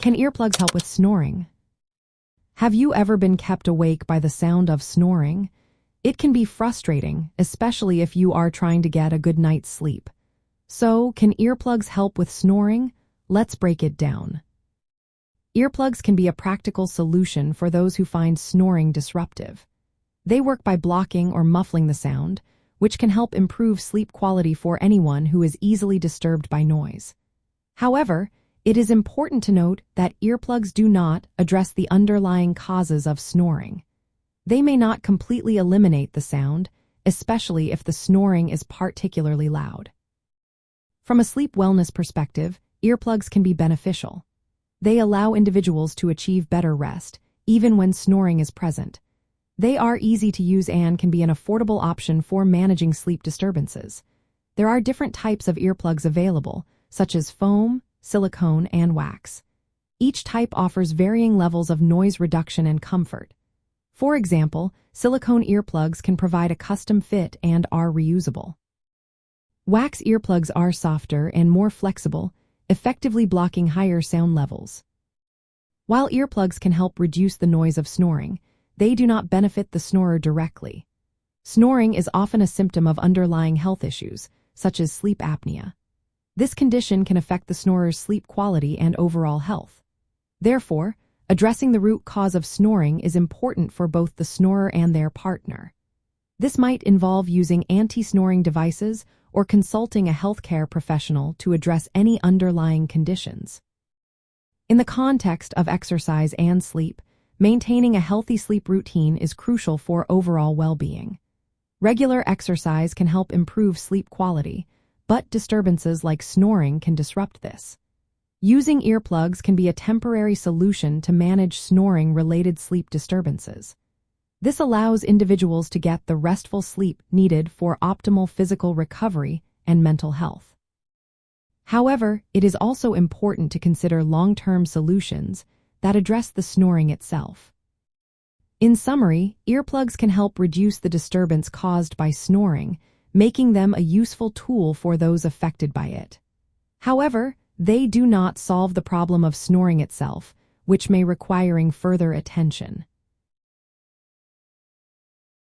Can earplugs help with snoring? Have you ever been kept awake by the sound of snoring? It can be frustrating, especially if you are trying to get a good night's sleep. So, can earplugs help with snoring? Let's break it down. Earplugs can be a practical solution for those who find snoring disruptive. They work by blocking or muffling the sound, which can help improve sleep quality for anyone who is easily disturbed by noise. However, it is important to note that earplugs do not address the underlying causes of snoring. They may not completely eliminate the sound, especially if the snoring is particularly loud. From a sleep wellness perspective, earplugs can be beneficial. They allow individuals to achieve better rest, even when snoring is present. They are easy to use and can be an affordable option for managing sleep disturbances. There are different types of earplugs available, such as foam, silicone, and wax. Each type offers varying levels of noise reduction and comfort. For example, silicone earplugs can provide a custom fit and are reusable. Wax earplugs are softer and more flexible, effectively blocking higher sound levels. While earplugs can help reduce the noise of snoring, they do not benefit the snorer directly. Snoring is often a symptom of underlying health issues, such as sleep apnea. This condition can affect the snorer's sleep quality and overall health. Therefore, addressing the root cause of snoring is important for both the snorer and their partner. This might involve using anti-snoring devices or consulting a healthcare professional to address any underlying conditions. In the context of exercise and sleep, maintaining a healthy sleep routine is crucial for overall well-being. Regular exercise can help improve sleep quality, but disturbances like snoring can disrupt this. Using earplugs can be a temporary solution to manage snoring-related sleep disturbances. This allows individuals to get the restful sleep needed for optimal physical recovery and mental health. However, it is also important to consider long-term solutions that address the snoring itself. In summary, earplugs can help reduce the disturbance caused by snoring, making them a useful tool for those affected by it. However, they do not solve the problem of snoring itself, which may require further attention.